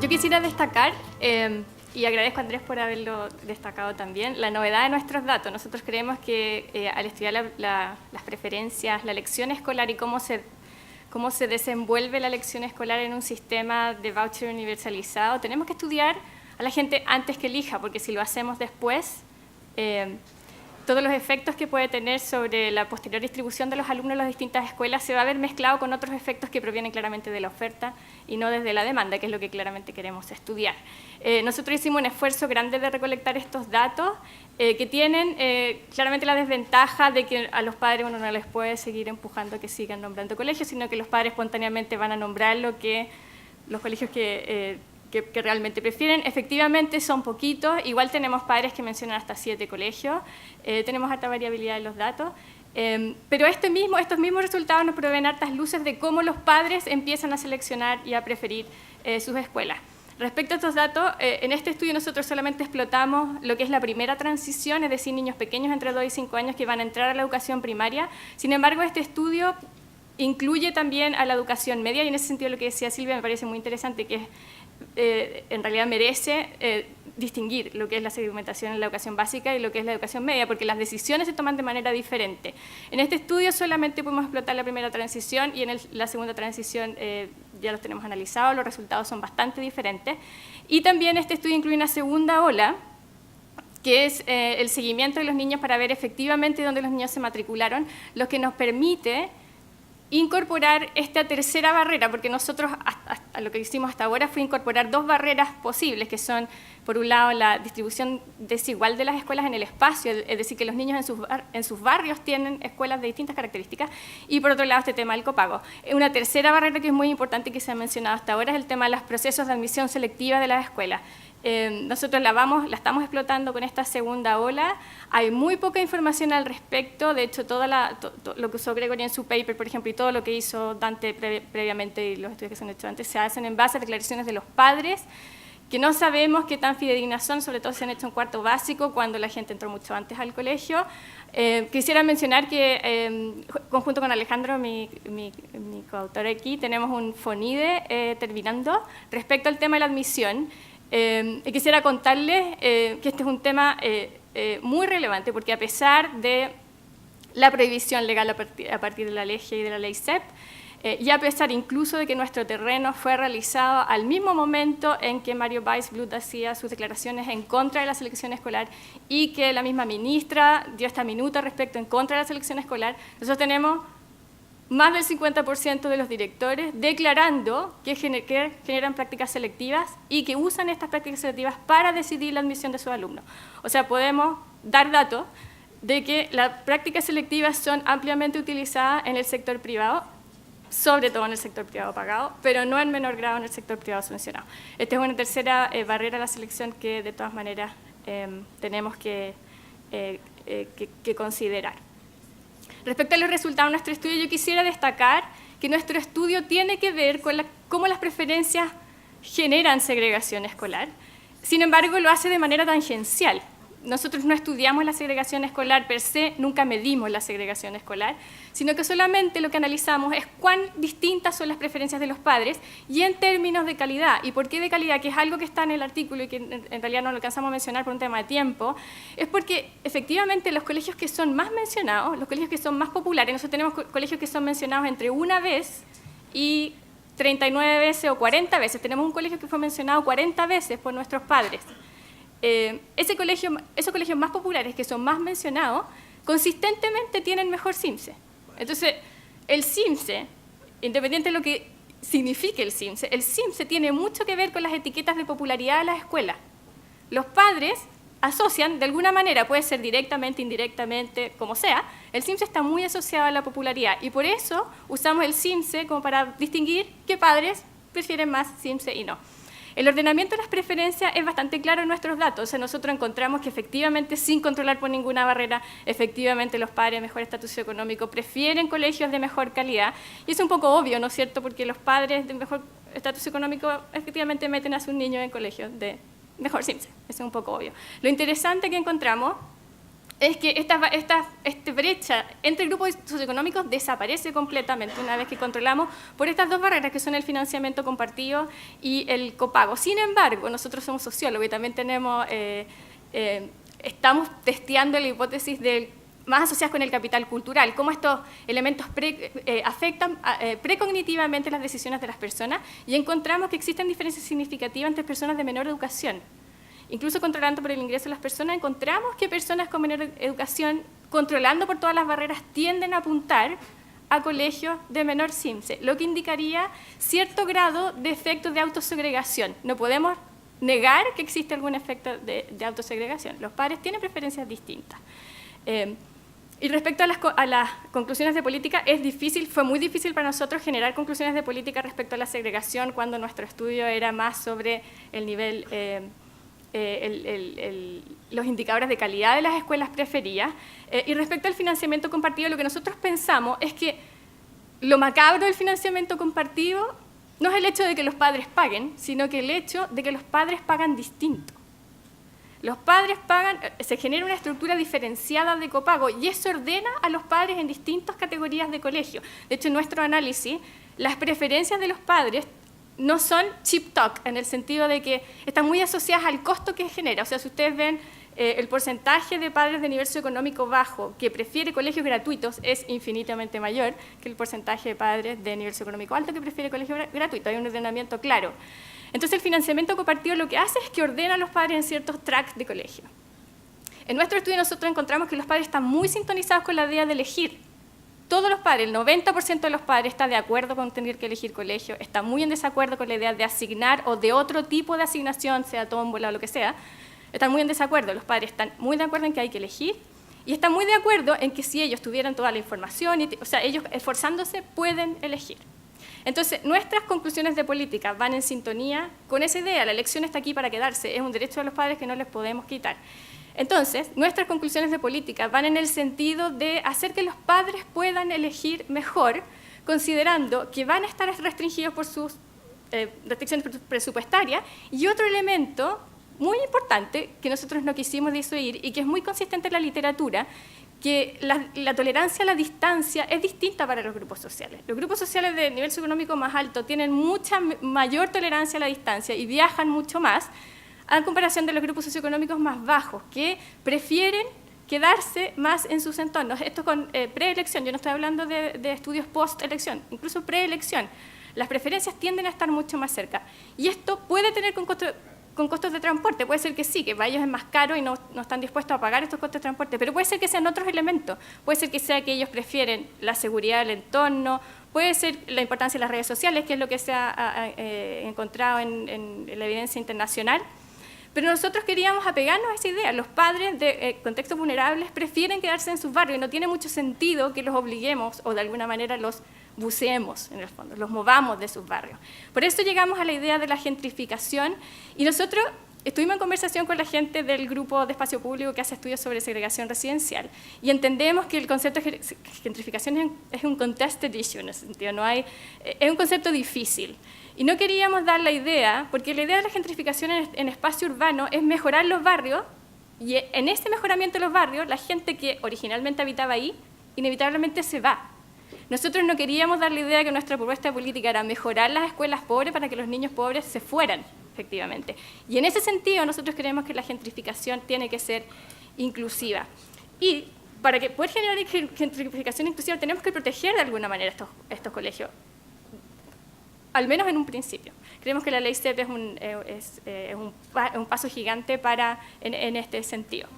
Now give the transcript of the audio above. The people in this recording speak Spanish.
Yo quisiera destacar, y agradezco a Andrés por haberlo destacado también, la novedad de nuestros datos. Nosotros creemos que al estudiar las preferencias, la elección escolar y cómo se desenvuelve la elección escolar en un sistema de voucher universalizado, tenemos que estudiar a la gente antes que elija, porque si lo hacemos después, todos los efectos que puede tener sobre la posterior distribución de los alumnos en las distintas escuelas se va a ver mezclado con otros efectos que provienen claramente de la oferta y no desde la demanda, que es lo que claramente queremos estudiar. Nosotros hicimos un esfuerzo grande de recolectar estos datos que tienen claramente la desventaja de que a los padres uno no les puede seguir empujando a que sigan nombrando colegios, sino que los padres espontáneamente van a nombrar los colegios que realmente prefieren. Efectivamente son poquitos, igual tenemos padres que mencionan hasta 7 colegios, tenemos alta variabilidad en los datos, pero estos mismos resultados nos proveen hartas luces de cómo los padres empiezan a seleccionar y a preferir sus escuelas. Respecto a estos datos, en este estudio nosotros solamente explotamos lo que es la primera transición, es decir, niños pequeños entre 2 y 5 años que van a entrar a la educación primaria. Sin embargo, este estudio incluye también a la educación media, y en ese sentido lo que decía Silvia me parece muy interesante, que en realidad merece distinguir lo que es la segmentación en la educación básica y lo que es la educación media, porque las decisiones se toman de manera diferente. En este estudio solamente pudimos explotar la primera transición y en la segunda transición ya los tenemos analizados, los resultados son bastante diferentes. Y también este estudio incluye una segunda ola, que es el seguimiento de los niños para ver efectivamente dónde los niños se matricularon, lo que nos permite incorporar esta tercera barrera, porque nosotros lo que hicimos hasta ahora fue incorporar 2 barreras posibles, que son, por un lado, la distribución desigual de las escuelas en el espacio, es decir, que los niños en sus barrios tienen escuelas de distintas características, y por otro lado, este tema del copago. Una tercera barrera que es muy importante y que se ha mencionado hasta ahora es el tema de los procesos de admisión selectiva de las escuelas. Nosotros la estamos explotando con esta segunda ola. Hay muy poca información al respecto. De hecho, lo que usó Gregory en su paper, por ejemplo, y todo lo que hizo Dante previamente y los estudios que se han hecho antes, se hacen en base a declaraciones de los padres, que no sabemos qué tan fidedignas son, sobre todo se han hecho en cuarto básico, cuando la gente entró mucho antes al colegio. Quisiera mencionar que, conjunto con Alejandro, mi coautor aquí, tenemos un FONIDE terminando respecto al tema de la admisión. Y quisiera contarles que este es un tema muy relevante, porque a pesar de la prohibición legal a partir de la ley y de la ley CEP, y a pesar incluso de que nuestro terreno fue realizado al mismo momento en que Mario Weissblut hacía sus declaraciones en contra de la selección escolar y que la misma ministra dio esta minuta respecto en contra de la selección escolar, nosotros tenemos más del 50% de los directores declarando que generan prácticas selectivas y que usan estas prácticas selectivas para decidir la admisión de sus alumnos. O sea, podemos dar datos de que las prácticas selectivas son ampliamente utilizadas en el sector privado, sobre todo en el sector privado pagado, pero no en menor grado en el sector privado subvencionado. Esta es una tercera barrera a la selección que de todas maneras tenemos que considerar. Respecto a los resultados de nuestro estudio, yo quisiera destacar que nuestro estudio tiene que ver con cómo las preferencias generan segregación escolar. Sin embargo, lo hace de manera tangencial. Nosotros no estudiamos la segregación escolar per se, nunca medimos la segregación escolar, sino que solamente lo que analizamos es cuán distintas son las preferencias de los padres y en términos de calidad. ¿Y por qué de calidad? Que es algo que está en el artículo y que en realidad no lo alcanzamos a mencionar por un tema de tiempo, es porque efectivamente los colegios que son más mencionados, los colegios que son más populares, nosotros tenemos colegios que son mencionados entre una vez y 39 veces o 40 veces. Tenemos un colegio que fue mencionado 40 veces por nuestros padres. Esos colegios más populares que son más mencionados, consistentemente tienen mejor CIMSE. Entonces, el CIMSE, independiente de lo que signifique el CIMSE tiene mucho que ver con las etiquetas de popularidad de las escuelas. Los padres asocian, de alguna manera, puede ser directamente, indirectamente, como sea, el CIMSE está muy asociado a la popularidad y por eso usamos el CIMSE como para distinguir qué padres prefieren más CIMSE y no. El ordenamiento de las preferencias es bastante claro en nuestros datos. O sea, nosotros encontramos que efectivamente, sin controlar por ninguna barrera, efectivamente los padres de mejor estatus socioeconómico prefieren colegios de mejor calidad. Y es un poco obvio, ¿no es cierto?, porque los padres de mejor estatus económico efectivamente meten a sus niños en colegios de mejor CIMSE. Eso es un poco obvio. Lo interesante que encontramos es que esta brecha entre grupos socioeconómicos desaparece completamente una vez que controlamos por estas dos barreras que son el financiamiento compartido y el copago. Sin embargo, nosotros somos sociólogos y también estamos testeando la hipótesis más asociadas con el capital cultural, cómo estos elementos afectan precognitivamente las decisiones de las personas, y encontramos que existen diferencias significativas entre personas de menor educación. Incluso controlando por el ingreso de las personas, encontramos que personas con menor educación, controlando por todas las barreras, tienden a apuntar a colegios de menor CIMSE, lo que indicaría cierto grado de efecto de autosegregación. No podemos negar que existe algún efecto de autosegregación. Los padres tienen preferencias distintas. Y respecto a las conclusiones de política, fue muy difícil para nosotros generar conclusiones de política respecto a la segregación cuando nuestro estudio era más sobre el nivel, los indicadores de calidad de las escuelas preferidas. Y respecto al financiamiento compartido, lo que nosotros pensamos es que lo macabro del financiamiento compartido no es el hecho de que los padres paguen, sino que el hecho de que los padres pagan distinto. Los padres pagan, se genera una estructura diferenciada de copago y eso ordena a los padres en distintas categorías de colegio. De hecho, en nuestro análisis, las preferencias de los padres no son cheap talk, en el sentido de que están muy asociadas al costo que genera. O sea, si ustedes ven el porcentaje de padres de nivel socioeconómico bajo que prefiere colegios gratuitos es infinitamente mayor que el porcentaje de padres de nivel socioeconómico alto que prefiere colegios gratuitos. Hay un ordenamiento claro. Entonces, el financiamiento compartido lo que hace es que ordena a los padres en ciertos tracks de colegio. En nuestro estudio nosotros encontramos que los padres están muy sintonizados con la idea de elegir. Todos los padres, el 90% de los padres está de acuerdo con tener que elegir colegio, está muy en desacuerdo con la idea de asignar o de otro tipo de asignación, sea tómbola o lo que sea, están muy en desacuerdo. Los padres están muy de acuerdo en que hay que elegir y están muy de acuerdo en que si ellos tuvieran toda la información, o sea, ellos esforzándose pueden elegir. Entonces, nuestras conclusiones de política van en sintonía con esa idea. La elección está aquí para quedarse, es un derecho de los padres que no les podemos quitar. Entonces, nuestras conclusiones de política van en el sentido de hacer que los padres puedan elegir mejor, considerando que van a estar restringidos por sus restricciones presupuestarias. Y otro elemento muy importante que nosotros no quisimos disuadir y que es muy consistente en la literatura, que la tolerancia a la distancia es distinta para los grupos sociales. Los grupos sociales de nivel socioeconómico más alto tienen mucha mayor tolerancia a la distancia y viajan mucho más, a comparación de los grupos socioeconómicos más bajos, que prefieren quedarse más en sus entornos. Esto con preelección, yo no estoy hablando de estudios post-elección, incluso preelección. Las preferencias tienden a estar mucho más cerca. Y esto puede tener con costos de transporte, puede ser que sí, que para ellos es más caro y no están dispuestos a pagar estos costos de transporte, pero puede ser que sean otros elementos, puede ser que sea que ellos prefieren la seguridad del entorno, puede ser la importancia de las redes sociales, que es lo que se ha encontrado en la evidencia internacional. Pero nosotros queríamos apegarnos a esa idea. Los padres de contextos vulnerables prefieren quedarse en sus barrios y no tiene mucho sentido que los obliguemos o de alguna manera los buceemos, en el fondo, los movamos de sus barrios. Por eso llegamos a la idea de la gentrificación y nosotros estuvimos en conversación con la gente del grupo de espacio público que hace estudios sobre segregación residencial y entendemos que el concepto de gentrificación es un contested issue, en ese sentido, es un concepto difícil. Y no queríamos dar la idea, porque la idea de la gentrificación en espacio urbano es mejorar los barrios, y en ese mejoramiento de los barrios, la gente que originalmente habitaba ahí, inevitablemente se va. Nosotros no queríamos dar la idea de que nuestra propuesta política era mejorar las escuelas pobres para que los niños pobres se fueran, efectivamente. Y en ese sentido, nosotros creemos que la gentrificación tiene que ser inclusiva. Y para poder generar gentrificación inclusiva, tenemos que proteger de alguna manera estos colegios, al menos en un principio. Creemos que la ley CEP es un paso gigante en este sentido.